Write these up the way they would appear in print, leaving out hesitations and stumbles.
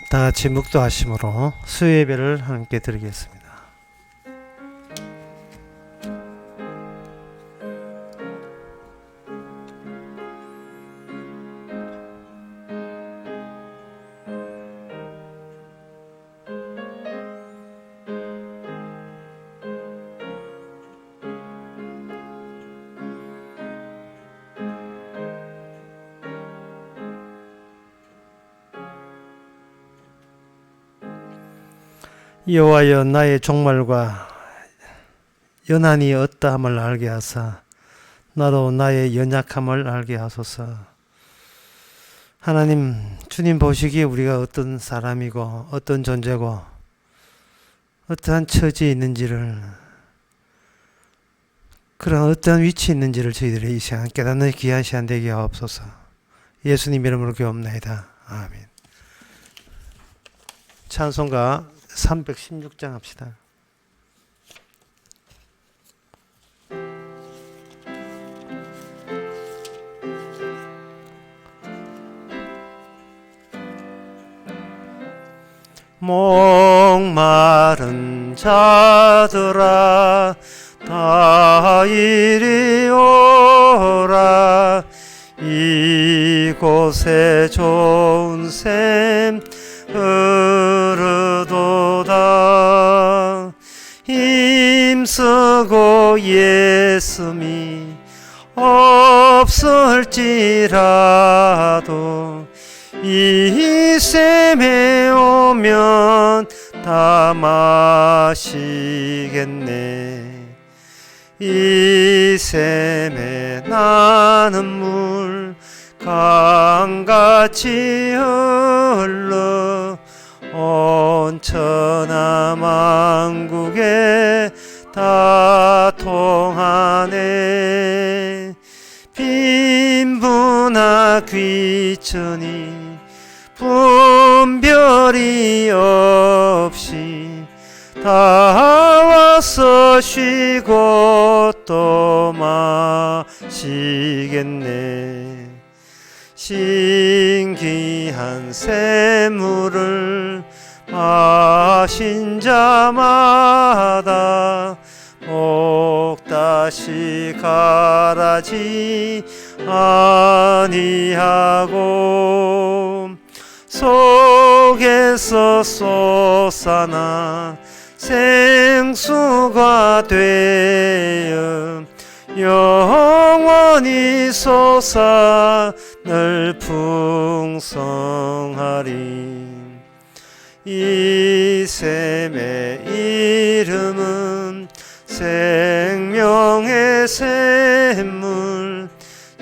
다 같이 묵도하심으로 수요예배를 함께 드리겠습니다. 여호와여, 나의 종말과 연한이 어떠함을 알게 하사 나도 나의 연약함을 알게 하소서. 하나님, 주님 보시기에 우리가 어떤 사람이고 어떤 존재고 어떠한 처지에 있는지를, 그런 어떠한 위치에 있는지를 저희들이 이 시간 깨닫는 귀한 시간 되게 하옵소서. 예수님 이름으로 기도합나이다. 아멘. 찬송가 316장 합시다. 목마른 자들아 다 이리 오라. 이곳에 좋은 샘 흐르도다. 힘쓰고 예수미 없을지라도 이 샘에 오면 다 마시겠네. 이 샘에 나는 물 강같이 흘러 온 천하만국에 다 통하네. 빈부나 귀천이 분별이 없이 다 와서 쉬고 또 마시겠네. 신기한 샘물을 마신 자마다 목 다시 가라지 아니하고 속에서 솟아나 생수가 되어 영원히 솟아 늘 풍성하리. 이 샘의 이름은 생명의 샘물,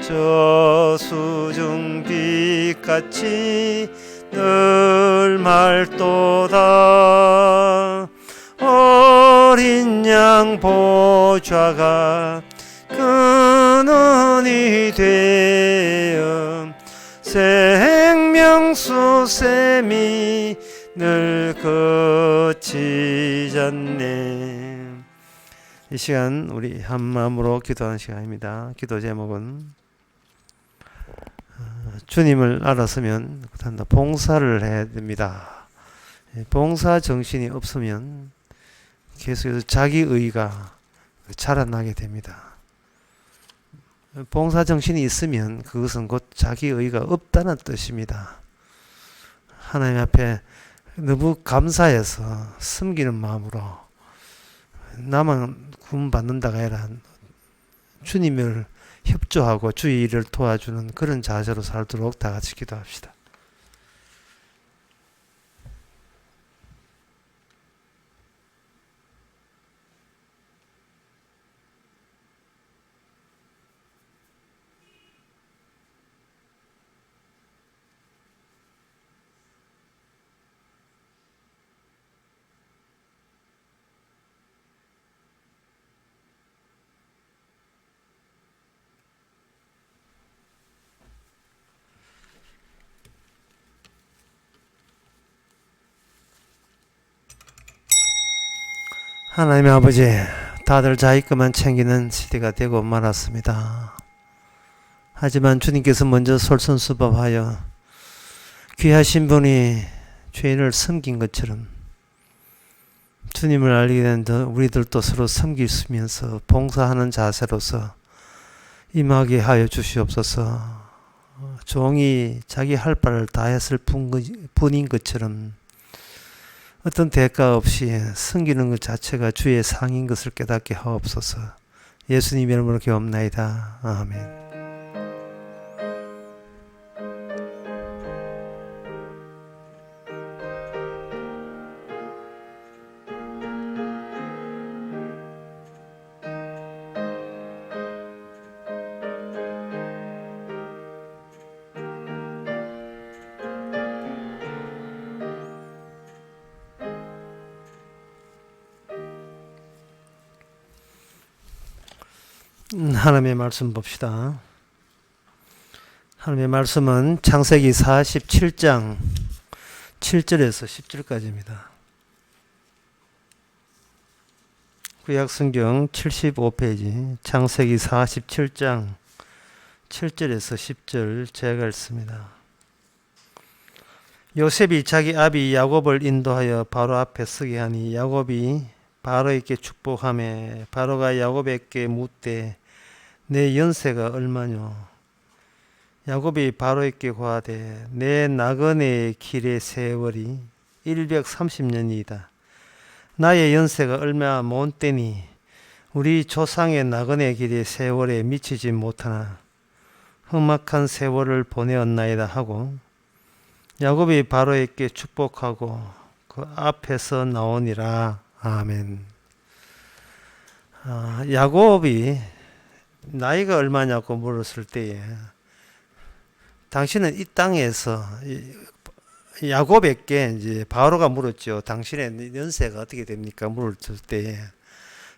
저수중빛같이 늘 맑도다. 어린 양 보좌가 근원이 되어 생명수 샘이 늘 그치잖네. 이 시간 우리 한 마음으로 기도하는 시간입니다. 기도 제목은 주님을 알았으면 봉사를 해야 됩니다. 봉사 정신이 없으면 계속해서 자기의가 자라나게 됩니다. 봉사 정신이 있으면 그것은 곧 자기의가 없다는 뜻입니다. 하나님 앞에 너무 감사해서 섬기는 마음으로 나만 구원받는다가 아니라 주님을 협조하고 주의 일을 도와주는 그런 자세로 살도록 다 같이 기도합시다. 하나님의 아버지, 다들 자기 것만 챙기는 시대가 되고 말았습니다. 하지만 주님께서 먼저 솔선수범하여 귀하신 분이 죄인을 섬긴 것처럼 주님을 알게 된 우리들도 서로 섬기면서 봉사하는 자세로서 임하게 하여 주시옵소서. 종이 자기 할 바를 다 했을 뿐인 것처럼 어떤 대가 없이 섬기는 것 자체가 주의 상인 것을 깨닫게 하옵소서. 예수님 이름으로 기도합나이다. 아멘. 하나님의 말씀 봅시다. 하나님의 말씀은 창세기 47장 7절에서 10절까지입니다. 구약성경 75페이지 창세기 47장 7절에서 10절 제가 읽습니다. 요셉이 자기 아비 야곱을 인도하여 바로 앞에 서게 하니 야곱이 바로에게 축복하며 바로가 야곱에게 묻되 내 연세가 얼마뇨? 야곱이 바로에게 고하되 내 나그네의 길의 세월이 130년이다. 나의 연세가 얼마 못 되니 우리 조상의 나그네 길의 세월에 미치지 못하나 험악한 세월을 보내었나이다 하고 야곱이 바로에게 축복하고 그 앞에서 나오니라. 아멘. 야곱이 나이가 얼마냐고 물었을 때에 당신은 이 땅에서 야곱에게 이제 바로가 물었죠. 당신의 연세가 어떻게 됩니까? 물었을 때에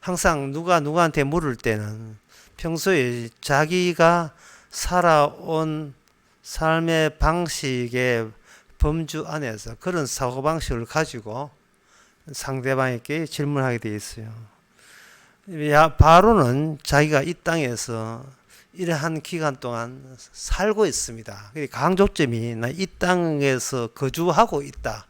항상 누구한테 물을 때는 평소에 자기가 살아온 삶의 방식의 범주 안에서 그런 사고방식을 가지고 상대방에게 질문하게 되어 있어요. 바로는 자기가 이 땅에서 이러한 기간 동안 살고 있습니다. 강조점이 나 이 땅에서 거주하고 있다.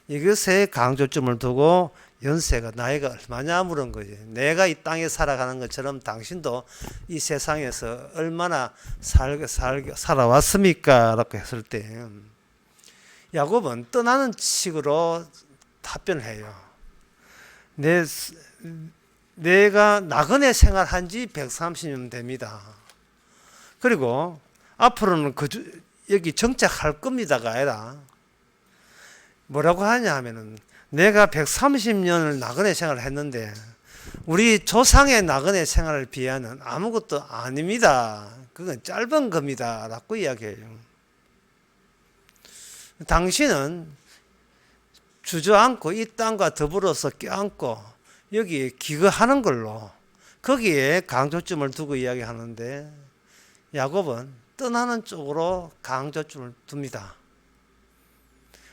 이것에 강조점을 두고 연세가 나이가 얼마냐 물은 거지. 내가 이 땅에 살아가는 것처럼 당신도 이 세상에서 얼마나 살아왔습니까? 라고 했을 때 야곱은 떠나는 식으로 답변을 해요. 내가 나그네 생활한 지 130년 됩니다. 그리고 앞으로는 여기 정착할 겁니다가 아니라 뭐라고 하냐 하면은 내가 130년을 나그네 생활을 했는데 우리 조상의 나그네 생활을 비하면 아무것도 아닙니다. 그건 짧은 겁니다. 라고 이야기해요. 당신은 주저앉고 이 땅과 더불어서 껴안고 여기에 기거하는 걸로 거기에 강조점을 두고 이야기하는데 야곱은 떠나는 쪽으로 강조점을 둡니다.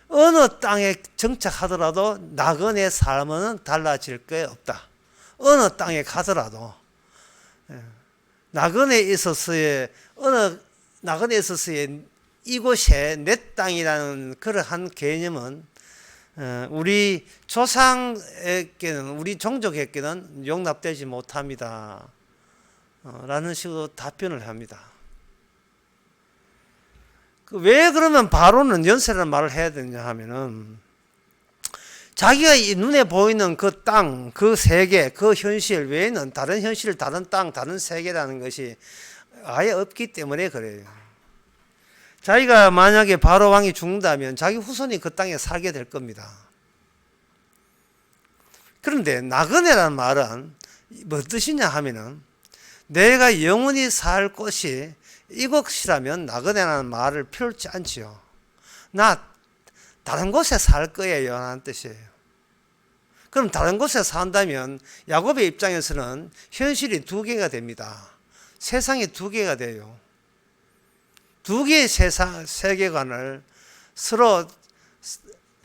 어느 땅에 정착하더라도 나그네 삶은 달라질 게 없다. 어느 땅에 가더라도 나그네에 있어서의 이곳에 내 땅이라는 그러한 개념은 우리 조상에게는 우리 종족에게는 용납되지 못합니다. 라는 식으로 답변을 합니다. 왜 그러면 바로는 연세라는 말을 해야 되냐 하면은 자기가 이 눈에 보이는 그 땅, 그 세계, 그 현실 외에는 다른 현실, 다른 땅, 다른 세계라는 것이 아예 없기 때문에 그래요. 자기가 만약에 바로 왕이 죽는다면 자기 후손이 그 땅에 살게 될 겁니다. 그런데 나그네라는 말은 뭐 뜻이냐 하면은 내가 영원히 살 곳이 이곳이라면 나그네라는 말을 필요치 않지요. 나 다른 곳에 살 거예요 라는 뜻이에요. 그럼 다른 곳에 산다면 야곱의 입장에서는 현실이 두 개가 됩니다. 세상이 두 개가 돼요. 두 개의 세계관을 서로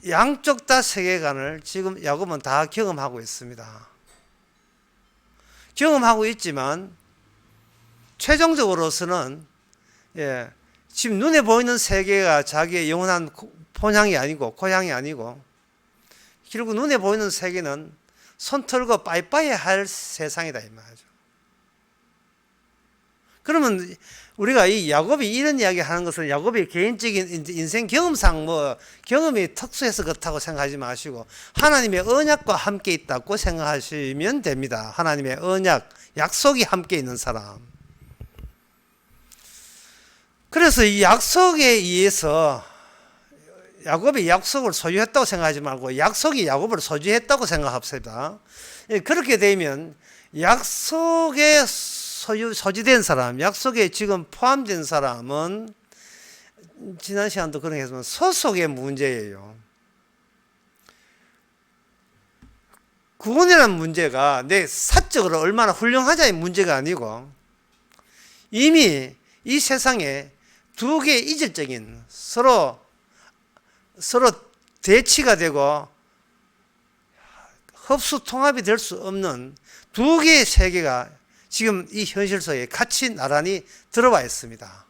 양쪽 다 세계관을 지금 야곱은 다 경험하고 있습니다. 경험하고 있지만 최종적으로서는 지금 눈에 보이는 세계가 자기의 영원한 본향이 아니고 고향이 아니고 결국 눈에 보이는 세계는 손 털고 빠이빠이 할 세상이다 이 말이죠. 그러면 우리가 이 야곱이 이런 이야기 하는 것은 야곱의 개인적인 인생 경험상 경험이 특수해서 그렇다고 생각하지 마시고 하나님의 언약과 함께 있다고 생각하시면 됩니다. 하나님의 언약, 약속이 함께 있는 사람. 그래서 이 약속에 의해서 야곱이 약속을 소유했다고 생각하지 말고 약속이 야곱을 소유했다고 생각합시다. 그렇게 되면 약속에 소지된 사람, 약속에 지금 포함된 사람은 지난 시간도 그런 게 했지만 소속의 문제예요. 구원이라는 문제가 내 사적으로 얼마나 훌륭하냐의 문제가 아니고 이미 이 세상에 두 개의 이질적인 서로 대치가 되고 흡수 통합이 될 수 없는 두 개의 세계가 지금 이 현실 속에 같이 나란히 들어와 있습니다.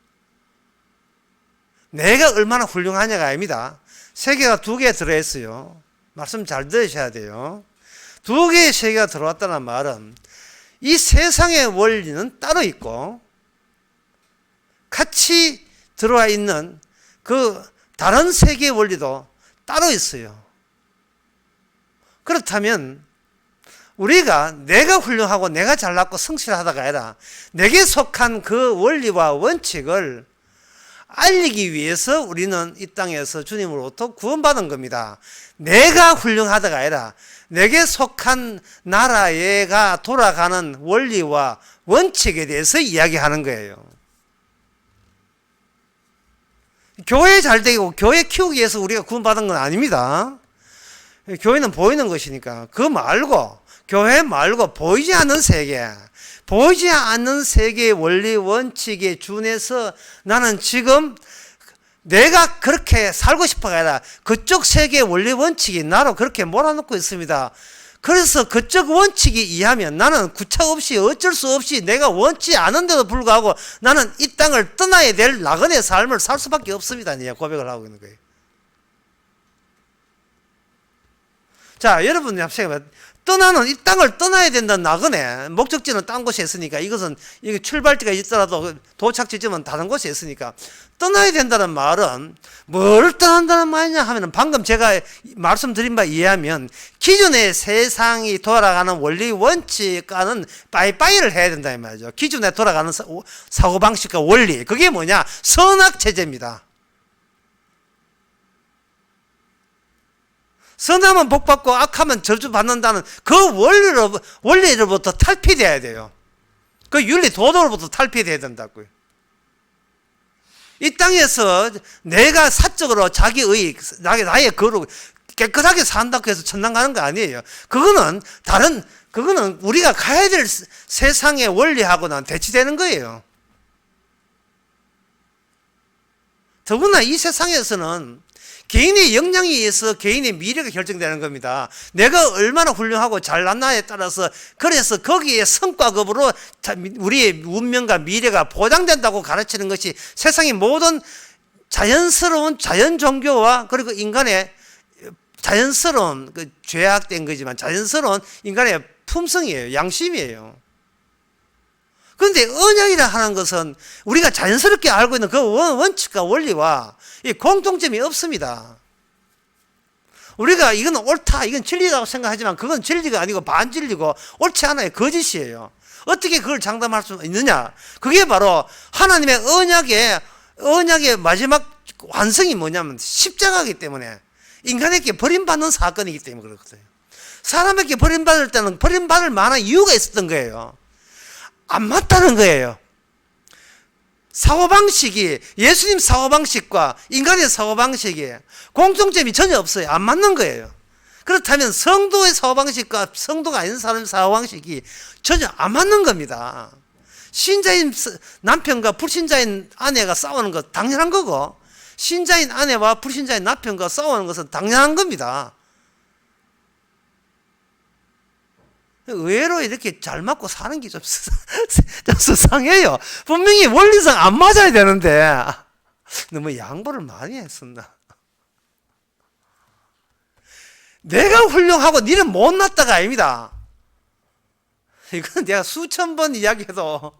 내가 얼마나 훌륭하냐가 아닙니다. 세계가 두 개 들어있어요. 말씀 잘 들으셔야 돼요. 두 개의 세계가 들어왔다는 말은 이 세상의 원리는 따로 있고 같이 들어와 있는 그 다른 세계의 원리도 따로 있어요. 그렇다면 우리가 내가 훌륭하고 내가 잘났고 성실하다가 아니라 내게 속한 그 원리와 원칙을 알리기 위해서 우리는 이 땅에서 주님으로부터 구원받은 겁니다. 내가 훌륭하다가 아니라 내게 속한 나라가 돌아가는 원리와 원칙에 대해서 이야기하는 거예요. 교회 잘 되고 교회 키우기 위해서 우리가 구원받은 건 아닙니다. 교회는 보이는 것이니까 그거 말고 교회 말고 보이지 않는 세계, 보이지 않는 세계의 원리 원칙에 준해서 나는 지금 내가 그렇게 살고 싶어가 아니라 그쪽 세계의 원리 원칙이 나로 그렇게 몰아넣고 있습니다. 그래서 그쪽 원칙이 이하면 나는 구차 없이 어쩔 수 없이 내가 원치 않은데도 불구하고 나는 이 땅을 떠나야 될 나그네 삶을 살 수밖에 없습니다. 고백을 하고 있는 거예요. 자, 여러분 합시다. 떠나는 이 땅을 떠나야 된다는 나그네 목적지는 딴 곳에 있으니까 이것은 이게 출발지가 있더라도 도착지점은 다른 곳에 있으니까 떠나야 된다는 말은 뭘 떠난다는 말이냐 하면은 방금 제가 말씀드린 바 이해하면 기존의 세상이 돌아가는 원리 원칙과는 빠이빠이를 해야 된다 이 말이죠. 기존에 돌아가는 사고방식과 원리 그게 뭐냐 선악체제입니다. 선하면 복받고 악하면 저주받는다는 그 원리로부터 탈피돼야 돼요. 그 윤리 도덕으로부터 탈피돼야 된다고요. 이 땅에서 내가 사적으로 자기의 나의 거룩 깨끗하게 산다고 해서 천당 가는 거 아니에요. 그거는 우리가 가야 될 세상의 원리하고는 대치되는 거예요. 더구나 이 세상에서는 개인의 역량에 의해서 개인의 미래가 결정되는 겁니다. 내가 얼마나 훌륭하고 잘났나에 따라서 그래서 거기에 성과급으로 우리의 운명과 미래가 보장된다고 가르치는 것이 세상의 모든 자연스러운 자연 종교와 그리고 인간의 자연스러운 죄악된 거지만 자연스러운 인간의 품성이에요. 양심이에요. 그런데 언약이라 하는 것은 우리가 자연스럽게 알고 있는 그 원칙과 원리와 공통점이 없습니다. 우리가 이건 옳다, 이건 진리라고 생각하지만 그건 진리가 아니고 반진리고 옳지 않아요. 거짓이에요. 어떻게 그걸 장담할 수 있느냐? 그게 바로 하나님의 언약의 마지막 완성이 뭐냐면 십자가이기 때문에 인간에게 버림받는 사건이기 때문에 그렇거든요. 사람에게 버림받을 때는 버림받을 만한 이유가 있었던 거예요. 안 맞다는 거예요. 사고방식이 예수님 사고방식과 인간의 사고방식이 공통점이 전혀 없어요. 안 맞는 거예요. 그렇다면 성도의 사고방식과 성도가 아닌 사람의 사고방식이 전혀 안 맞는 겁니다. 신자인 남편과 불신자인 아내가 싸우는 것 당연한 거고 신자인 아내와 불신자인 남편과 싸우는 것은 당연한 겁니다. 의외로 이렇게 잘 맞고 사는 게 좀 수상해요. 분명히 원리상 안 맞아야 되는데 너무 양보를 많이 했습니다. 내가 훌륭하고 니는 못났다가 아닙니다. 이건 내가 수천 번 이야기해도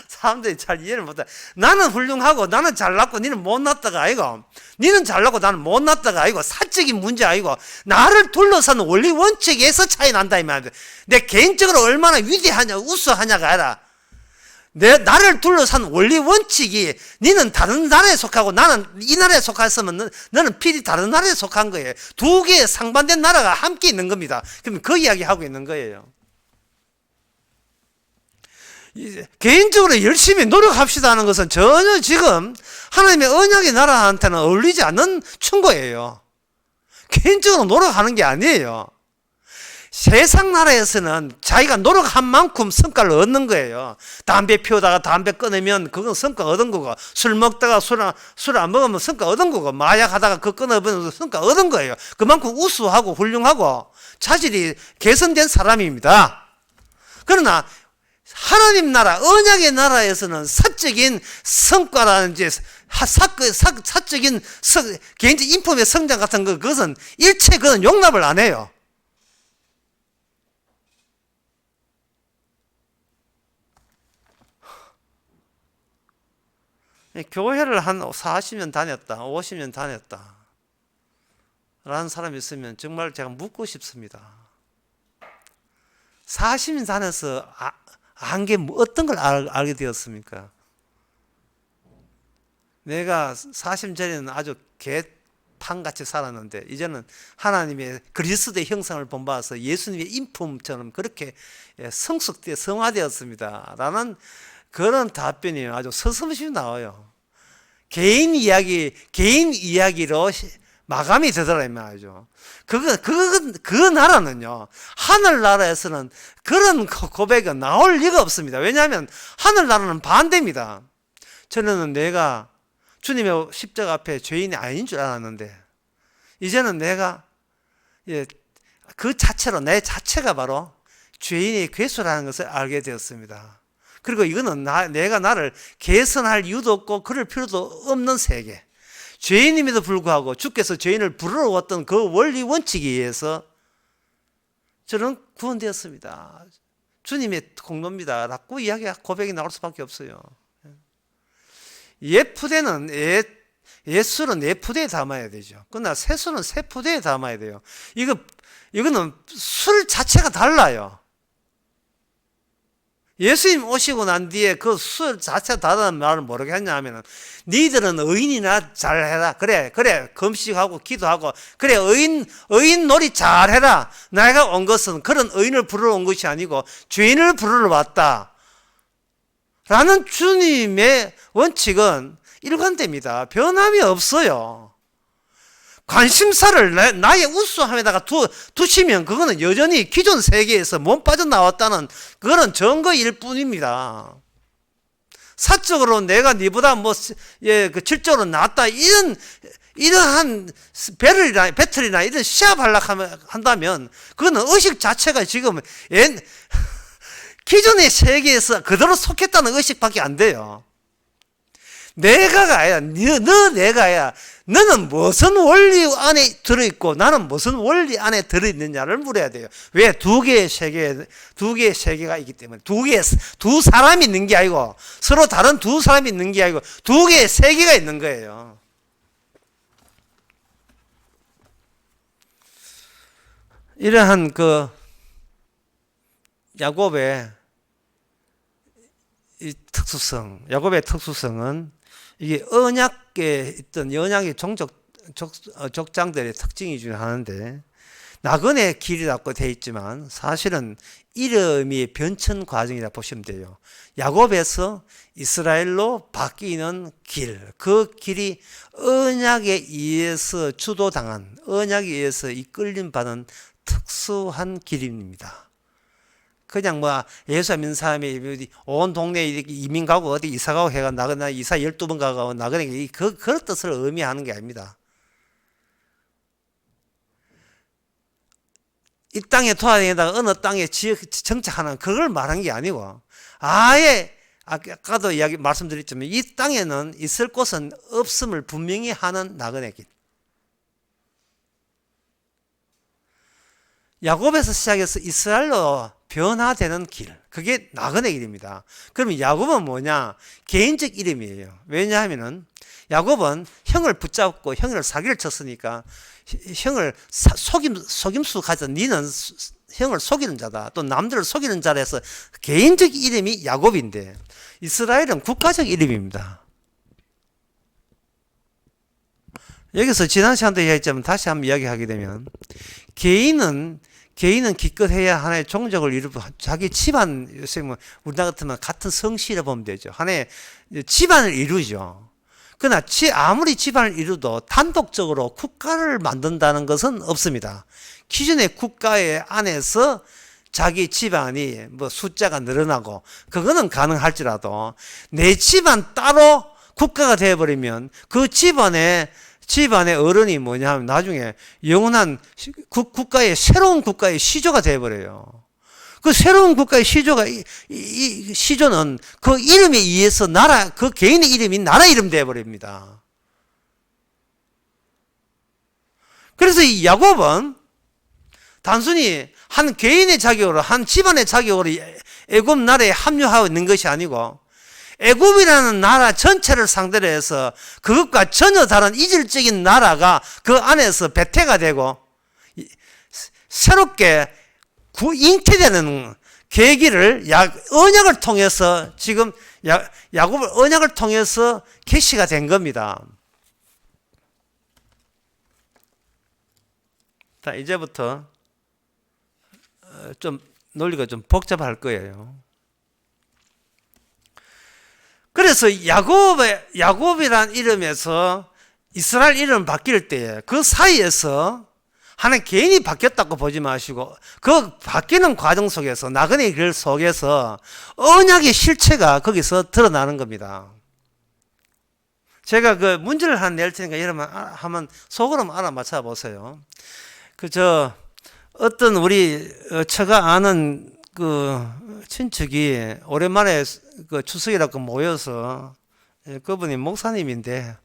사람들이 잘 이해를 못해. 나는 훌륭하고 나는 잘났고 니는 못났다가 아니고, 니는 잘났고 나는 못났다가 아니고, 사적인 문제 아니고 나를 둘러싼 원리 원칙에서 차이 난다 이 말이야. 내 개인적으로 얼마나 위대하냐 우수하냐가 아니라 나를 둘러싼 원리 원칙이, 니는 다른 나라에 속하고 나는 이 나라에 속했으면 너는 필히 다른 나라에 속한 거예요. 두 개의 상반된 나라가 함께 있는 겁니다. 그럼 그 이야기 하고 있는 거예요. 개인적으로 열심히 노력합시다 하는 것은 전혀 지금 하나님의 언약의 나라한테는 어울리지 않는 충고예요. 개인적으로 노력하는 게 아니에요. 세상 나라에서는 자기가 노력한 만큼 성과를 얻는 거예요. 담배 피우다가 담배 끊으면 그건 성과 얻은 거고, 술 먹다가 술 안 먹으면 성과 얻은 거고, 마약하다가 그거 끊어버리면 성과 얻은 거예요. 그만큼 우수하고 훌륭하고 자질이 개선된 사람입니다. 그러나 하나님 나라, 언약의 나라에서는 사적인 성과라든지 사적인 개인적 인품의 성장 같은 거, 그것은 일체 그건 용납을 안 해요. 교회를 한 40년 다녔다, 50년 다녔다 라는 사람이 있으면 정말 제가 묻고 싶습니다. 40년 다녀서 한 게 어떤 걸 알게 되었습니까? 내가 40년 전에는 아주 개판같이 살았는데 이제는 하나님의 그리스도의 형상을 본받아서 예수님의 인품처럼 그렇게 성화되었습니다 라는 그런 답변이 아주 서슴없이 나와요. 개인 이야기로 마감이 되더라 이 말이죠. 그 나라는요, 하늘나라에서는 그런 고백이 나올 리가 없습니다. 왜냐하면 하늘나라는 반대입니다. 저는 내가 주님의 십자가 앞에 죄인이 아닌 줄 알았는데, 이제는 내가 그 자체로, 내 자체가 바로 죄인의 괴수라는 것을 알게 되었습니다. 그리고 이거는 내가 나를 개선할 이유도 없고 그럴 필요도 없는 세계, 죄인임에도 불구하고 주께서 죄인을 부르러 왔던 그 원리 원칙에 의해서 저는 구원되었습니다. 주님의 공로입니다 라고 고백이 나올 수밖에 없어요. 옛푸대는 옛술은 옛푸대에 담아야 되죠. 그러나 새술은 새푸대에 담아야 돼요. 이거는 술 자체가 달라요. 예수님 오시고 난 뒤에 그 술 자체가 다르다는 말을 모르게 했냐 하면은, 니들은 의인이나 잘해라. 그래 금식하고 기도하고 그래 의인 놀이 잘해라. 내가 온 것은 그런 의인을 부르러 온 것이 아니고 죄인을 부르러 왔다 라는 주님의 원칙은 일관됩니다. 변함이 없어요. 관심사를 나의 우수함에다가 두시면 그거는 여전히 기존 세계에서 못 빠져나왔다는 그런 증거일 뿐입니다. 사적으로 내가 니보다 그 질적으로 낫다 이러한 배틀이나 이런 시합하려고 한다면 그거는 의식 자체가 지금 기존의 세계에서 그대로 속했다는 의식밖에 안 돼요. 내가가 아니라 내가 아니라 너는 무슨 원리 안에 들어있고 나는 무슨 원리 안에 들어있느냐를 물어야 돼요. 왜? 두 개의 세계가 있기 때문에. 두 사람이 있는 게 아니고, 서로 다른 두 사람이 있는 게 아니고 두 개의 세계가 있는 거예요. 이러한 야곱의 이 야곱의 특수성은 이게 언약에 있던 언약의 족장들의 특징이 중에 하나인데, 나그네 길이라고 되어 있지만 사실은 이름이 변천 과정이라 보시면 돼요. 야곱에서 이스라엘로 바뀌는 길, 그 길이 언약에 의해서 주도당한, 언약에 의해서 이끌림 받은 특수한 길입니다. 그냥 예수 믿는 사람이 온 동네에 이민 가고 어디 이사 가고 해가 나그네 이사 12번 가고 나그네 그런 뜻을 의미하는 게 아닙니다. 이 땅에 돌아다니다가 어느 땅에 정착하는 그걸 말한 게 아니고, 아예 아까도 말씀드렸지만 이 땅에는 있을 곳은 없음을 분명히 하는 나그네 길. 야곱에서 시작해서 이스라엘로 변화되는 길, 그게 나그네 길입니다. 그러면 야곱은 뭐냐? 개인적 이름이에요. 왜냐하면은 야곱은 형을 붙잡고 형을 사기를 쳤으니까 형을 속임수 가져 니는 형을 속이는 자다, 또 남들을 속이는 자라 해서 개인적 이름이 야곱인데, 이스라엘은 국가적 이름입니다. 여기서 지난 시간도 이야기했지만 다시 한번 이야기하게 되면, 개인은 기껏해야 하나의 종족을 이루고 자기 집안, 요새 뭐 우리나라 같으면 같은 성씨라 보면 되죠. 하나의 집안을 이루죠. 그러나 아무리 집안을 이루도 단독적으로 국가를 만든다는 것은 없습니다. 기존의 국가의 안에서 자기 집안이 뭐 숫자가 늘어나고 그거는 가능할지라도, 내 집안 따로 국가가 되어버리면 그 집안의 어른이 뭐냐 하면 나중에 영원한 국가의, 새로운 국가의 시조가 되어버려요. 그 새로운 국가의 시조가, 이 시조는 그 이름에 의해서 그 개인의 이름이 나라 이름 되어버립니다. 그래서 이 야곱은 단순히 한 개인의 자격으로, 한 집안의 자격으로 애굽 나라에 합류하고 있는 것이 아니고, 애굽이라는 나라 전체를 상대로 해서 그것과 전혀 다른 이질적인 나라가 그 안에서 배태가 되고 새롭게 잉태되는 계기를 언약을 통해서, 지금 야곱을 언약을 통해서 계시가 된 겁니다. 자, 이제부터 좀 논리가 좀 복잡할 거예요. 그래서 야곱이란 이름에서 이스라엘 이름 바뀔 때 그 사이에서 하나의 개인이 바뀌었다고 보지 마시고, 그 바뀌는 과정 속에서, 나그네 길 속에서 언약의 실체가 거기서 드러나는 겁니다. 제가 그 문제를 하나 낼 테니까 여러분 한번 속으로 알아맞혀 보세요. 어떤 우리 처가 아는 그 친척이 오랜만에 그 추석이라고 모여서, 그분이 목사님인데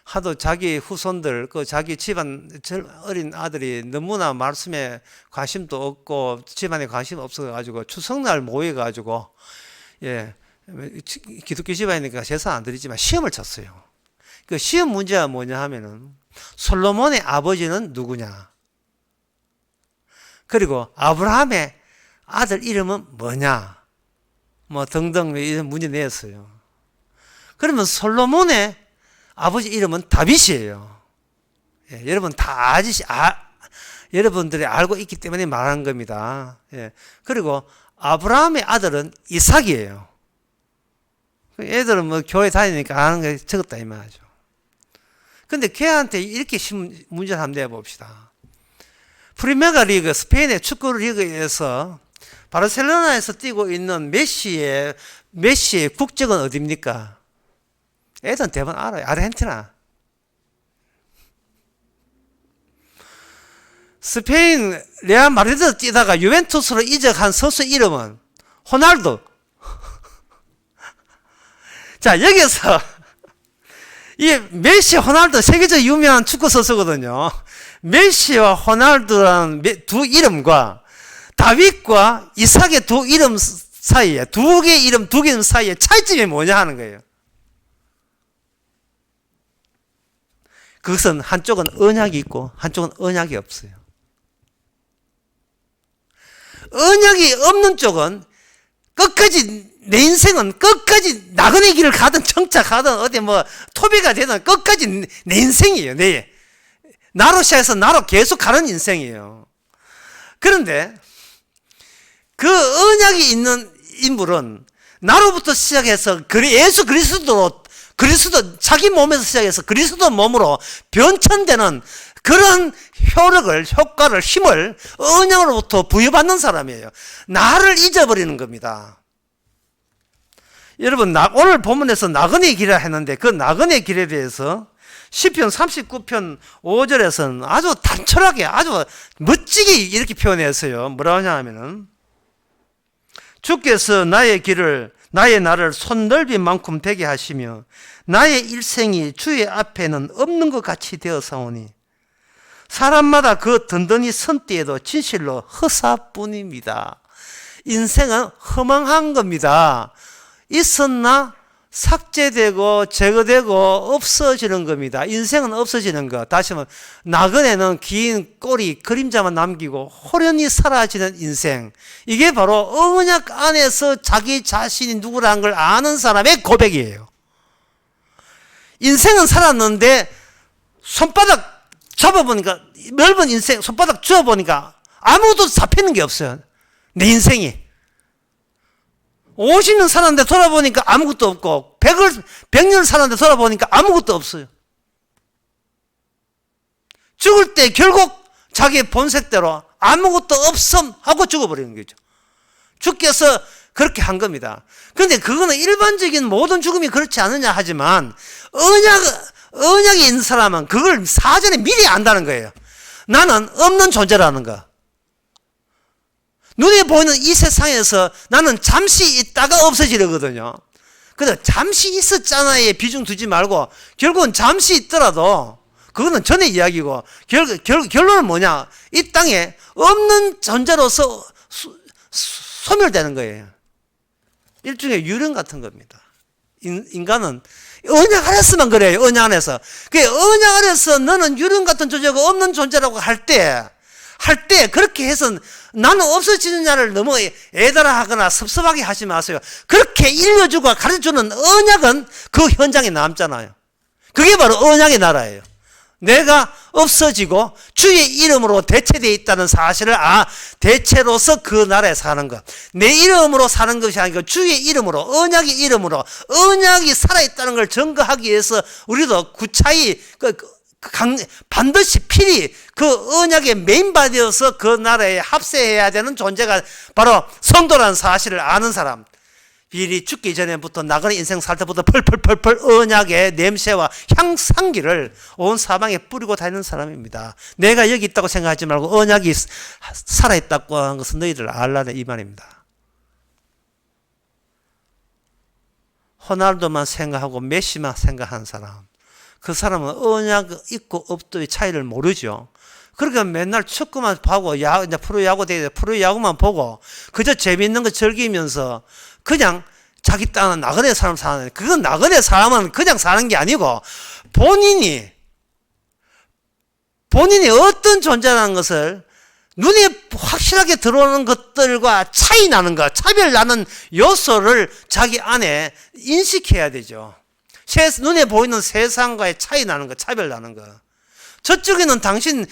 하도 자기 후손들, 자기 집안 어린 아들이 너무나 말씀에 관심도 없고 집안에 관심 없어가지고 추석날 모여가지고, 기독교 집안이니까 제사 안 드리지만 시험을 쳤어요. 그 시험 문제가 뭐냐 하면은, 솔로몬의 아버지는 누구냐, 그리고 아브라함의 아들 이름은 뭐냐, 뭐 등등 이런 문제 내었어요. 그러면 솔로몬의 아버지 이름은 다윗이에요. 여러분 다 여러분들이 알고 있기 때문에 말하는 겁니다. 그리고 아브라함의 아들은 이삭이에요. 애들은 뭐 교회 다니니까 아는 게 적었다 이 말이죠. 근데 걔한테 이렇게 문제를 한번 내봅시다. 프리메가 리그, 스페인의 축구 리그에서 바르셀로나에서 뛰고 있는 메시의 국적은 어디입니까? 애들은 대부분 알아요. 아르헨티나. 스페인 레알 마드리드 뛰다가 유벤투스로 이적한 선수 이름은 호날두. 자, 여기서 이 메시, 호날두 세계적 유명한 축구 선수거든요. 메시와 호날두라는 두 이름과 다윗과 이삭의 두 이름 사이에, 두 개의 이름 사이에 차이점이 뭐냐 하는 거예요. 그것은 한쪽은 언약이 있고 한쪽은 언약이 없어요. 언약이 없는 쪽은 끝까지, 내 인생은 끝까지 나그네 길을 가든 정착하든 어디 뭐 토비가 되든 끝까지 내 인생이에요. 나로 시작해서 나로 계속 가는 인생이에요. 그런데 그 언약이 있는 인물은 나로부터 시작해서 예수 그리스도 자기 몸에서 시작해서 그리스도 몸으로 변천되는 그런 효과를, 힘을 언약으로부터 부여받는 사람이에요. 나를 잊어버리는 겁니다. 여러분, 오늘 본문에서 나그네 길이라 했는데 그 나그네 길에 대해서 시편 39편 5절에서는 아주 단촐하게, 아주 멋지게 이렇게 표현했어요. 뭐라고 하냐면은, 주께서 나의 날을 손넓이만큼 되게 하시며 나의 일생이 주의 앞에는 없는 것 같이 되어사오니 사람마다 그 든든히 선띠에도 진실로 허사뿐입니다. 인생은 허망한 겁니다. 있었나 삭제되고 제거되고 없어지는 겁니다. 인생은 없어지는 것. 다시 말하면 나그네는 긴 꼬리 그림자만 남기고 호련히 사라지는 인생. 이게 바로 언약 안에서 자기 자신이 누구라는 걸 아는 사람의 고백이에요. 인생은 살았는데 손바닥 잡아보니까 넓은 인생 손바닥 쥐어보니까 아무것도 잡히는 게 없어요. 내 인생이 50년 살았는데 돌아보니까 아무것도 없고 100년 살았는데 돌아보니까 아무것도 없어요. 죽을 때 결국 자기의 본색대로 아무것도 없음 하고 죽어버리는 거죠. 주께서 그렇게 한 겁니다. 그런데 그거는 일반적인 모든 죽음이 그렇지 않느냐 하지만 언약이 있는 사람은 그걸 사전에 미리 안다는 거예요. 나는 없는 존재라는 거. 눈에 보이는 이 세상에서 나는 잠시 있다가 없어지려거든요. 근데 잠시 있었잖아에 비중 두지 말고 결국은 잠시 있더라도 그거는 전의 이야기고 결론은 뭐냐? 이 땅에 없는 존재로서 소멸되는 거예요. 일종의 유령 같은 겁니다. 인간은 언약 안에서만 그래요. 언약 안에서. 그 언약 안에서 너는 유령 같은 존재가 없는 존재라고 할 때 그렇게 해서 나는 없어지느냐를 너무 애달아하거나 섭섭하게 하지 마세요. 그렇게 일려주고 가르쳐주는 언약은 그 현장에 남잖아요. 그게 바로 언약의 나라예요. 내가 없어지고 주의 이름으로 대체되어 있다는 사실을 대체로서 그 나라에 사는 것. 내 이름으로 사는 것이 아니고 주의 이름으로, 언약의 이름으로, 언약이 살아있다는 걸 증거하기 위해서 우리도 구차히 반드시 필히 그 언약의 메인바디여서 그 나라에 합세해야 되는 존재가 바로 성도라는 사실을 아는 사람. 미리 죽기 전에부터 나그네 인생 살 때부터 펄펄펄펄 언약의 냄새와 향기를 온 사방에 뿌리고 다니는 사람입니다. 내가 여기 있다고 생각하지 말고 언약이 살아있다고 하는 것은 너희들 알라네 이 말입니다. 호날두만 생각하고 메시만 생각하는 사람, 그 사람은 언약 있고 없도의 차이를 모르죠. 그러니까 맨날 축구만 보고 프로야구 대회 프로야구만 보고 그저 재밌는 거 즐기면서 그냥 자기 땅은 나그네 사람 사는, 그건 나그네 사람은 그냥 사는 게 아니고 본인이 어떤 존재라는 것을 눈에 확실하게 들어오는 것들과 차이 나는 것, 차별 나는 요소를 자기 안에 인식해야 되죠. 눈에 보이는 세상과의 차이 나는 것, 차별 나는 것. 저쪽에는 당신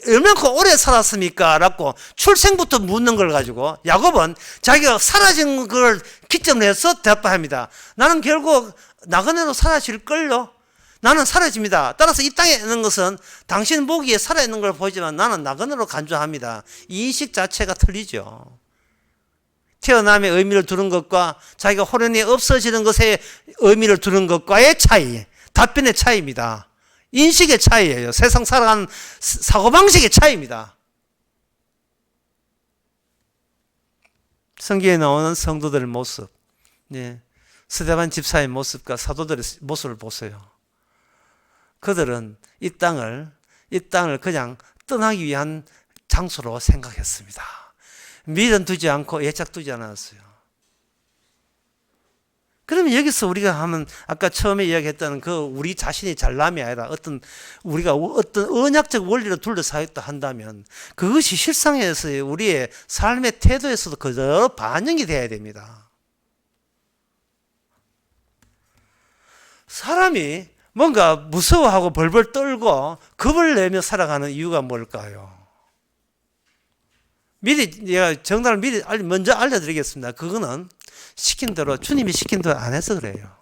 얼마나 오래 살았습니까? 라고 출생부터 묻는 걸 가지고 야곱은 자기가 사라진 걸 기점으로 해서 대답합니다. 나는 결국 나그네로 사라질걸요? 나는 사라집니다. 따라서 이 땅에 있는 것은 당신 보기에 살아있는 걸 보이지만 나는 나그네로 간주합니다. 이 인식 자체가 틀리죠. 태어남의 의미를 두는 것과 자기가 호련히 없어지는 것에 의미를 두는 것과의 차이, 답변의 차이입니다. 인식의 차이예요. 세상 살아가는 사고방식의 차이입니다. 성경에 나오는 성도들의 모습, 스데반 집사의 모습과 사도들의 모습을 보세요. 그들은 이 땅을 그냥 떠나기 위한 장소로 생각했습니다. 미련 두지 않고 애착 두지 않았어요. 그러면 여기서 우리가 하면 아까 처음에 이야기했던 그 우리 자신이 잘남이 아니라 우리가 어떤 언약적 원리로 둘러싸여 있다 한다면 그것이 실상에서의 우리의 삶의 태도에서도 그대로 반영이 돼야 됩니다. 사람이 뭔가 무서워하고 벌벌 떨고 겁을 내며 살아가는 이유가 뭘까요? 제가 정답을 먼저 알려드리겠습니다. 그거는 시킨 대로, 주님이 시킨 대로 안 해서 그래요.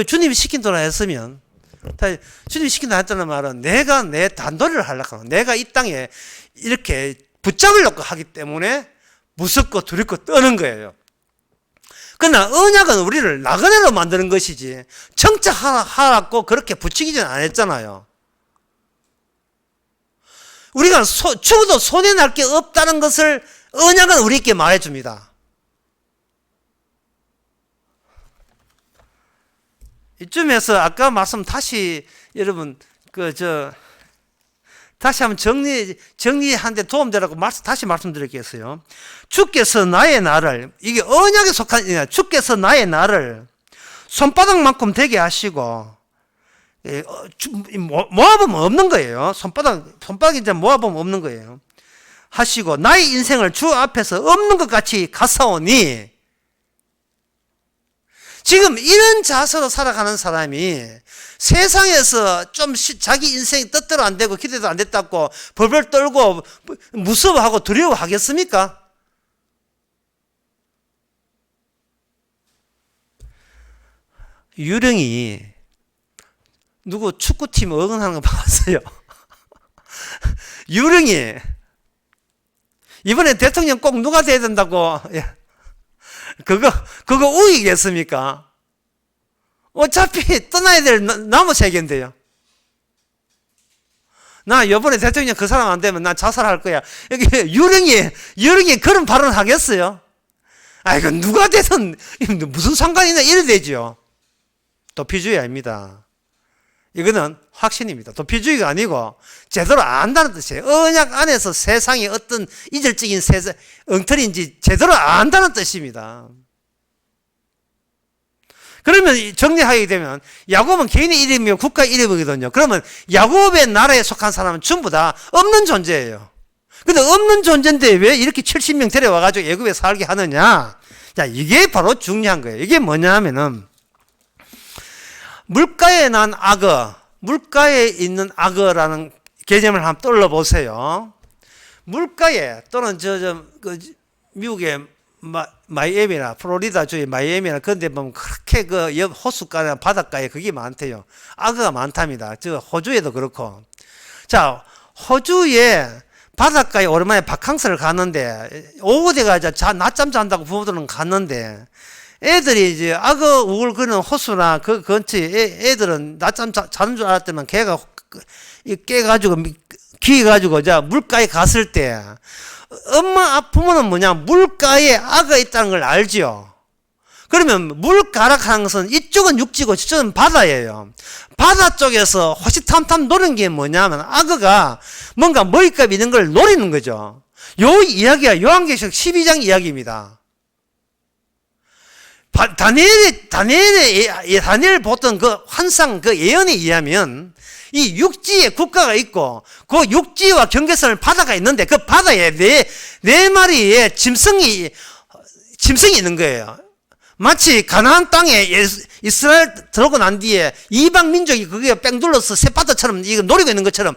주님이 시킨 대로 했으면, 주님이 시킨 대로 했다는 말은 내가 내 단도리를 하려고 하는, 내가 이 땅에 이렇게 붙잡으려고 하기 때문에 무섭고 두렵고 떠는 거예요. 그러나 언약은 우리를 나그네로 만드는 것이지 정착하라고 그렇게 붙이기는 안 했잖아요. 우리가 죽어도 손해날 게 없다는 것을 언약은 우리에게 말해줍니다. 이쯤에서 아까 말씀 다시 여러분 다시 한번 정리하는데 도움되라고 다시 말씀드리겠어요. 주께서 나의 나를, 이게 언약에 속한, 주께서 나의 나를 손바닥만큼 되게 하시고, 모아보면 없는 거예요. 손바닥 이제 모아보면 없는 거예요. 하시고, 나의 인생을 주 앞에서 없는 것 같이 갔사오니, 지금 이런 자세로 살아가는 사람이 세상에서 좀 자기 인생이 뜻대로 안 되고 기대도 안 됐다고 벌벌 떨고 무서워하고 두려워하겠습니까? 유령이 누구 축구팀 응원하는 거 봤어요? 유령이 이번에 대통령 꼭 누가 돼야 된다고 그거 우기겠습니까? 어차피 떠나야 될 나무 세계인데요. 나 이번에 대통령 그 사람 안 되면 난 자살할 거야. 여기 유령이 그런 발언 하겠어요? 아이고, 누가 되든 무슨 상관이냐 이래 되죠. 도피주의 아닙니다. 이거는 확신입니다. 도피주의가 아니고 제대로 안다는 뜻이에요. 언약 안에서 세상이 어떤 이질적인 엉터리인지 제대로 안다는 뜻입니다. 그러면 정리하게 되면 야곱은 개인의 이름이고 국가 이름이거든요. 그러면 야곱의 나라에 속한 사람은 전부 다 없는 존재예요. 근데 없는 존재인데 왜 이렇게 70명 데려와가지고 애굽에 살게 하느냐? 자, 이게 바로 중요한 거예요. 이게 뭐냐 하면은 물가에 난 악어, 물가에 있는 악어라는 개념을 한번 떠올려보세요. 물가에 또는 미국의 마이애미나 플로리다주의 마이애미나 그런 데 보면 그렇게 그 옆 호숫가나 바닷가에 그게 많대요. 악어가 많답니다. 호주에도 그렇고. 자, 호주에 바닷가에 오랜만에 바캉스를 갔는데 오후 돼가지고 낮잠 잔다고 부모들은 갔는데 애들이 이제 악어 우글거리는 호수나 그 근처에 애들은 낮잠 자는 줄 알았더만 걔가 깨가지고 기가지고 물가에 갔을 때 부모는 뭐냐, 물가에 악어 있다는 걸 알죠. 그러면 물가락하는 것은 이쪽은 육지고 저쪽은 바다예요. 바다 쪽에서 호시탐탐 노는 게 뭐냐면 악어가 뭔가 먹잇감 있는 걸 노리는 거죠. 요 이야기가 요한계시록 12장 이야기입니다. 다니엘을 보던 그 환상, 그 예언에 의하면 이 육지에 국가가 있고 그 육지와 경계선을 바다가 있는데 그 바다에 네 마리의 짐승이 있는 거예요. 마치 가나안 땅에 이스라엘 들어오고 난 뒤에 이방 민족이 그게 뺑 둘러서 새바다처럼 이거 노리고 있는 것처럼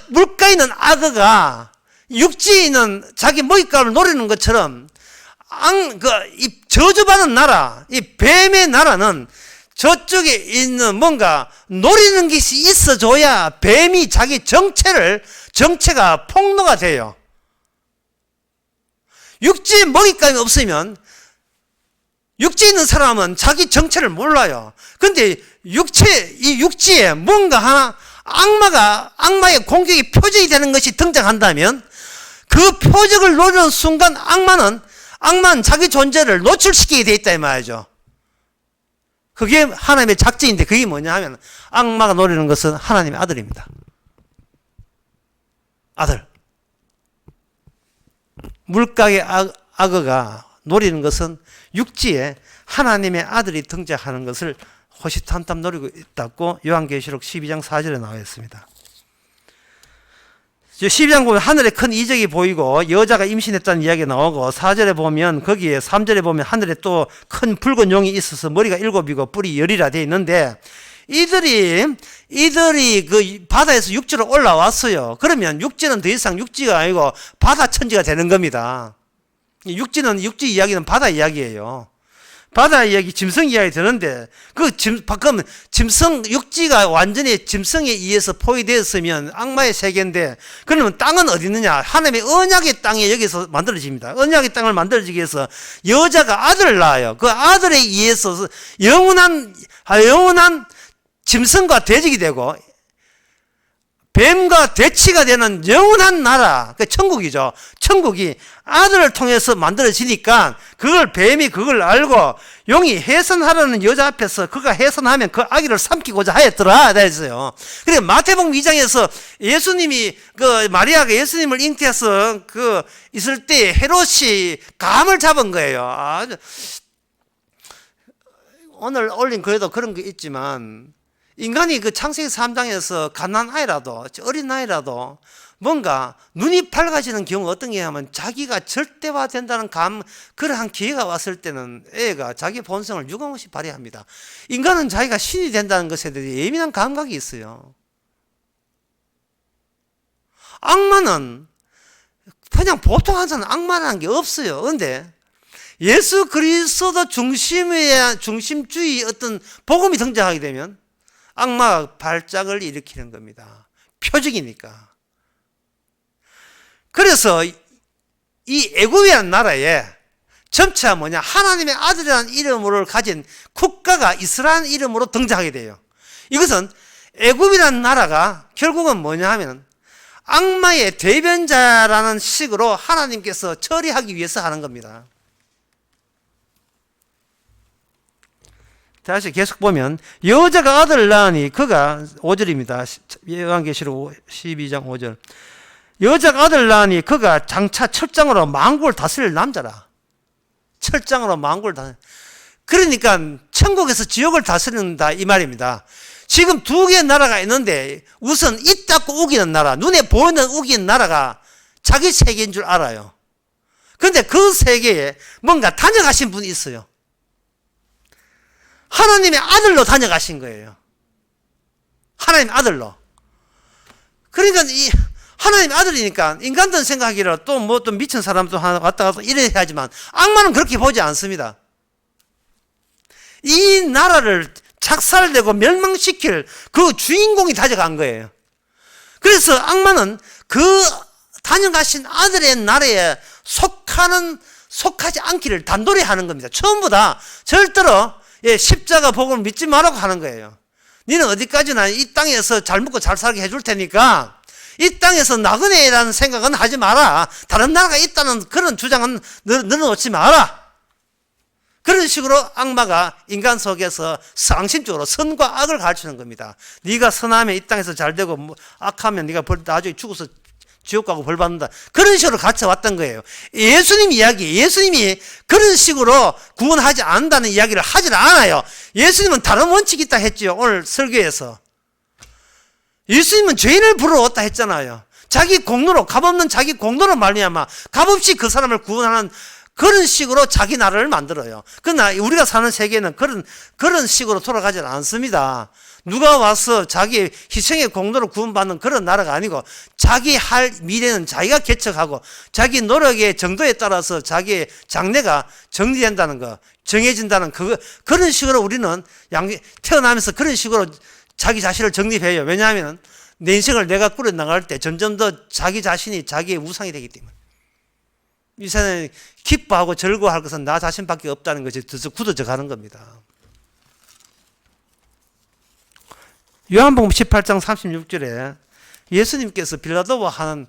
물가에 있는 악어가 육지에 있는 자기 먹잇감을 노리는 것처럼 이 저주받은 나라, 이 뱀의 나라는 저쪽에 있는 뭔가 노리는 것이 있어줘야 뱀이 자기 정체가 폭로가 돼요. 육지에 먹잇감이 없으면 육지에 있는 사람은 자기 정체를 몰라요. 근데 이 육지에 뭔가 하나 악마의 공격이 표적이 되는 것이 등장한다면 그 표적을 노리는 순간 악마는 자기 존재를 노출시키게 돼 있다 이 말이죠. 그게 하나님의 작전인데 그게 뭐냐 하면 악마가 노리는 것은 하나님의 아들입니다. 아들. 물가의 악어가 노리는 것은 육지에 하나님의 아들이 등장하는 것을 호시탐탐 노리고 있다고 요한계시록 12장 4절에 나와 있습니다. 12장 보면 하늘에 큰 이적이 보이고 여자가 임신했다는 이야기가 나오고 4절에 보면 거기에 3절에 보면 하늘에 또 큰 붉은 용이 있어서 머리가 7이고 뿔이 10이라 되어 있는데 이들이 그 바다에서 육지로 올라왔어요. 그러면 육지는 더 이상 육지가 아니고 바다 천지가 되는 겁니다. 육지 이야기는 바다 이야기예요. 바다 이야기, 짐승 이야기 되는데, 그럼 육지가 완전히 짐승에 의해서 포위되었으면 악마의 세계인데, 그러면 땅은 어디 있느냐? 하나님의 언약의 땅에 여기서 만들어집니다. 언약의 땅을 만들어지기 위해서 여자가 아들을 낳아요. 그 아들에 의해서 영원한 짐승과 대적이 되고, 뱀과 대치가 되는 영원한 나라, 그 천국이죠. 천국이 아들을 통해서 만들어지니까 그걸 뱀이 그걸 알고 용이 해산하라는 여자 앞에서 그가 해산하면 그 아기를 삼키고자 하였더라. 그랬어요. 그래 마태복음 2장에서 예수님이 그 마리아가 예수님을 잉태해서 그 있을 때 헤롯이 감을 잡은 거예요. 아주 오늘 올린 글에도 그런 게 있지만 인간이 그 창세기 3장에서 갓난아이라도 어린 아이라도 뭔가 눈이 밝아지는 경우 어떤 게 하면 자기가 절대화된다는 그러한 기회가 왔을 때는 애가 자기 본성을 유감없이 발휘합니다. 인간은 자기가 신이 된다는 것에 대해 예민한 감각이 있어요. 악마는 그냥 보통 한 사람은 악마라는 게 없어요. 그런데 예수 그리스도 중심주의 어떤 복음이 등장하게 되면 악마가 발작을 일으키는 겁니다. 표적이니까. 그래서 이 애굽이라는 나라에 점차 뭐냐 하나님의 아들이라는 이름을 가진 국가가 이스라엘 이름으로 등장하게 돼요. 이것은 애굽이라는 나라가 결국은 뭐냐 하면 악마의 대변자라는 식으로 하나님께서 처리하기 위해서 하는 겁니다. 다시 계속 보면 여자가 아들을 낳으니 그가 5절입니다. 요한계시록 12장 5절. 여자가 아들을 낳으니 그가 장차 철장으로 만국을 다스릴 남자라. 철장으로 만국을 다스릴. 그러니까 천국에서 지옥을 다스린다 이 말입니다. 지금 두 개의 나라가 있는데 우선 입 닫고 우기는 나라, 눈에 보이는 우기는 나라가 자기 세계인 줄 알아요. 그런데 그 세계에 뭔가 다녀가신 분이 있어요. 하나님의 아들로 다녀가신 거예요. 하나님의 아들로. 그러니까 이 하나님의 아들이니까 인간들은 생각하기를 또 뭐 또 미친 사람도 하나 왔다 갔다 이래야 하지만 악마는 그렇게 보지 않습니다. 이 나라를 작살내고 멸망시킬 그 주인공이 다녀간 거예요. 그래서 악마는 그 다녀가신 아들의 나라에 속하지 않기를 단도리 하는 겁니다. 처음부 다 절대로 십자가 복음을 믿지 말라고 하는 거예요. 너는 어디까지나 이 땅에서 잘 먹고 잘 살게 해줄 테니까 이 땅에서 나그네라는 생각은 하지 마라. 다른 나라가 있다는 그런 주장은 너는 놓지 마라. 그런 식으로 악마가 인간 속에서 상심적으로 선과 악을 가르치는 겁니다. 네가 선하면 이 땅에서 잘 되고 악하면 네가 나중에 죽어서 지옥 가고 벌 받는다. 그런 식으로 갇혀왔던 거예요. 예수님이 그런 식으로 구원하지 않는다는 이야기를 하질 않아요. 예수님은 다른 원칙이 있다 했지요. 오늘 설교에서. 예수님은 죄인을 부르러 했잖아요. 자기 공로로, 값없는 자기 공로로 말미암아 값없이 그 사람을 구원하는 그런 식으로 자기 나라를 만들어요. 그러나 우리가 사는 세계는 그런 식으로 돌아가지 않습니다. 누가 와서 자기 희생의 공로로 구원받는 그런 나라가 아니고 자기 할 미래는 자기가 개척하고 자기 노력의 정도에 따라서 자기의 장래가 정리된다는 거, 정해진다는 그런 식으로 우리는 태어나면서 그런 식으로 자기 자신을 정립해요. 왜냐하면 내 인생을 내가 꾸려나갈 때 점점 더 자기 자신이 자기의 우상이 되기 때문에. 이 세상에 기뻐하고 즐거워할 것은 나 자신밖에 없다는 것이 굳어져 가는 겁니다. 요한복음 18장 36절에 예수님께서 빌라도와 하는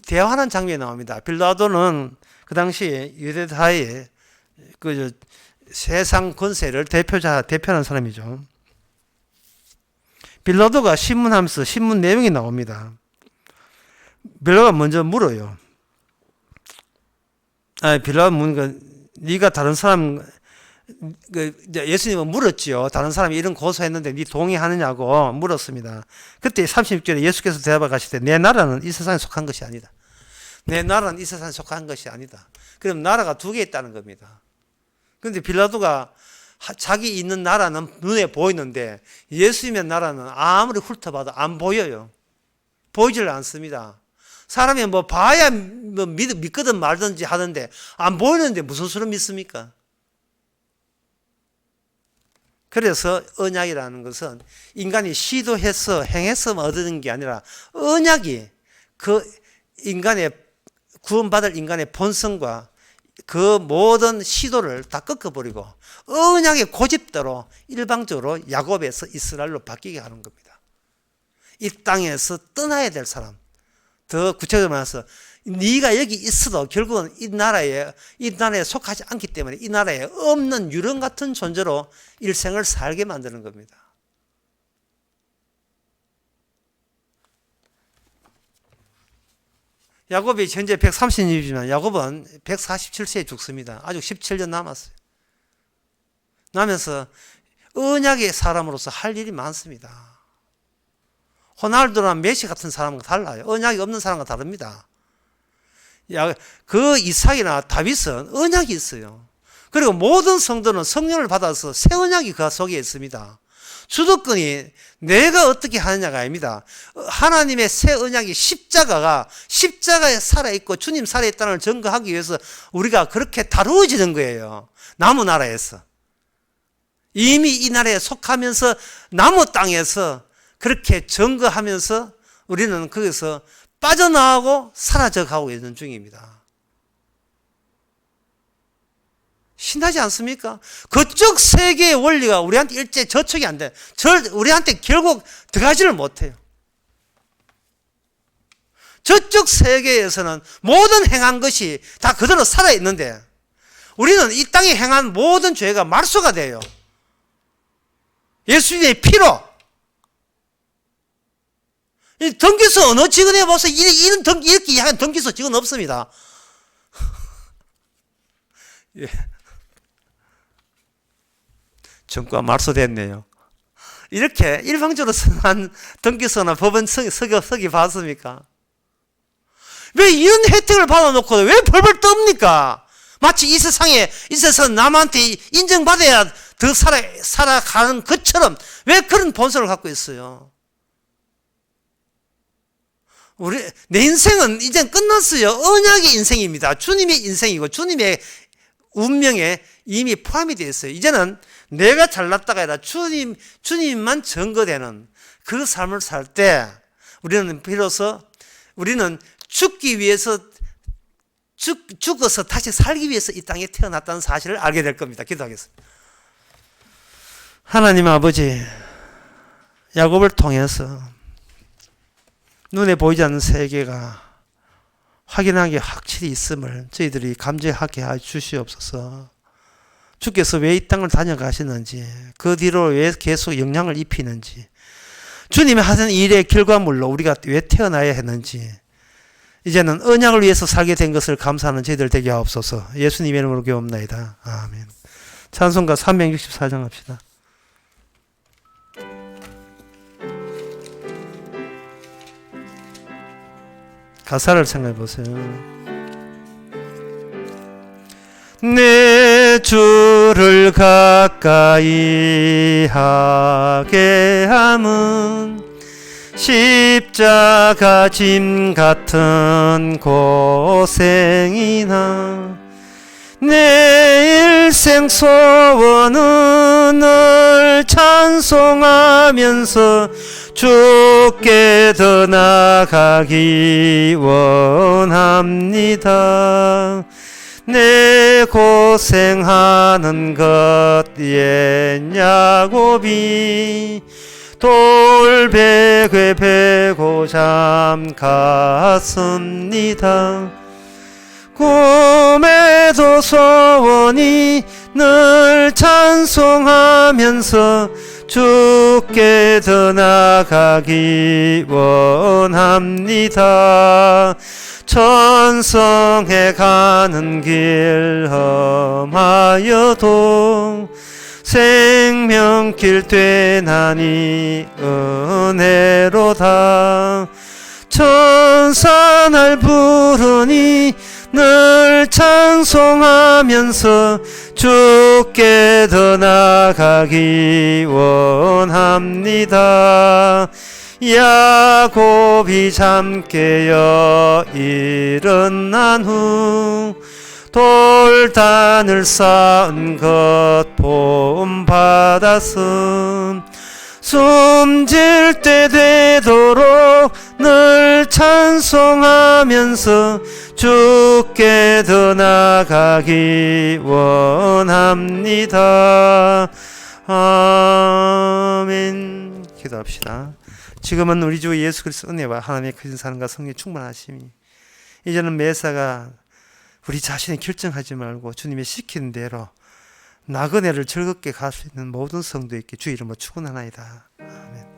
대화하는 장면이 나옵니다. 빌라도는 그 당시 유대사회의 그 세상 권세를 대표하는 사람이죠. 빌라도가 신문하면서 신문 내용이 나옵니다. 빌라도가 먼저 물어요. 빌라도 묻으니까 네가 다른 사람 예수님은 물었지요. 다른 사람이 이런 고소했는데 네 동의하느냐고 물었습니다. 그때 36절에 예수께서 대답하시되 내 나라는 이 세상에 속한 것이 아니다. 내 나라는 이 세상에 속한 것이 아니다. 그럼 나라가 두 개 있다는 겁니다. 그런데 빌라도가 자기 있는 나라는 눈에 보이는데 예수님의 나라는 아무리 훑어봐도 안 보여요. 보이질 않습니다. 사람이 뭐 봐야 뭐 믿거든 말든지 하던데 안 보이는데 무슨 수를 믿습니까? 그래서 언약이라는 것은 인간이 시도해서 행해서 얻는 게 아니라 언약이 그 인간의 구원받을 인간의 본성과 그 모든 시도를 다 꺾어버리고 언약의 고집대로 일방적으로 야곱에서 이스라엘로 바뀌게 하는 겁니다. 이 땅에서 떠나야 될 사람. 더 구체적으로 말해서 네가 여기 있어도 결국은 이 나라에 속하지 않기 때문에 이 나라에 없는 유령 같은 존재로 일생을 살게 만드는 겁니다. 야곱이 현재 130이지만 야곱은 147세에 죽습니다. 아직 17년 남았어요. 나면서 언약의 사람으로서 할 일이 많습니다. 호날두나 메시 같은 사람과 달라요. 언약이 없는 사람과 다릅니다. 그 이삭이나 다윗은 언약이 있어요. 그리고 모든 성도는 성령을 받아서 새 언약이 그 속에 있습니다. 주도권이 내가 어떻게 하느냐가 아닙니다. 하나님의 새 언약이 십자가에 살아있고 주님 살아있다는 걸 증거하기 위해서 우리가 그렇게 다루어지는 거예요. 나무 나라에서. 이미 이 나라에 속하면서 나무 땅에서 그렇게 증거하면서 우리는 거기서 빠져나가고 사라져 가고 있는 중입니다. 신나지 않습니까? 그쪽 세계의 원리가 우리한테 일제 저촉이 안 돼. 우리한테 결국 들어가지를 못해요. 저쪽 세계에서는 모든 행한 것이 다 그대로 살아있는데 우리는 이 땅에 행한 모든 죄가 말소가 돼요. 예수님의 피로. 이 등기소 어느 직원에 보세요. 이렇게 이야기한 등기소 직원 없습니다. 예. 정과 말소됐네요. 이렇게 일방적으로 선한 등기소나 법원 서기 봤습니까? 왜 이런 혜택을 받아놓고 왜 벌벌 떱니까? 마치 이 세상에 있어서 남한테 인정받아야 더 살아가는 것처럼 왜 그런 본성을 갖고 있어요? 내 인생은 이제 끝났어요. 언약의 인생입니다. 주님의 인생이고 주님의 운명에 이미 포함이 되어 있어요. 이제는 내가 잘났다가 아니라 주님만 증거되는 그 삶을 살 때 우리는 비로소 우리는 죽기 위해서 죽어서 다시 살기 위해서 이 땅에 태어났다는 사실을 알게 될 겁니다. 기도하겠습니다. 하나님 아버지, 야곱을 통해서 눈에 보이지 않는 세계가 확인하게 확실히 있음을 저희들이 감지하게 해 주시옵소서. 주께서 왜 이 땅을 다녀가시는지, 그 뒤로 왜 계속 영향을 입히는지, 주님이 하신 일의 결과물로 우리가 왜 태어나야 했는지, 이제는 언약을 위해서 살게 된 것을 감사하는 저희들 되게 하옵소서. 예수님의 이름으로 기도합나이다. 아멘. 찬송가 364장 합시다. 가사를 생각해 보세요. 내 주를 가까이 하게 함은 십자가 짐 같은 고생이나 내 일생 소원은 늘 찬송하면서 주께 더 나아가기 원합니다. 내 고생하는 것 옛 야곱이 돌베개 베고 잠 갔습니다. 꿈에도 소원이 늘 찬송하면서 주께 더 나아가기 원합니다. 천성에 가는 길 험하여도 생명길 되나니 은혜로다. 천사 날 부르니 늘 찬송하면서 주께 더 나아가기 원합니다. 야곱이 잠 깨어 일어난 후 돌단을 쌓은 것 본받았음. 숨질 때 되도록 늘 찬송하면서 주께 더 나아가기 원합니다. 아멘. 기도합시다. 지금은 우리 주 예수 그리스도 은혜와 하나님의 크신 사랑과 성령의 충만하심이 이제는 매사가 우리 자신이 결정하지 말고 주님이 시키는 대로 나그네를 즐겁게 갈 수 있는 모든 성도에게 주 이름으로 축원하나이다. 아멘.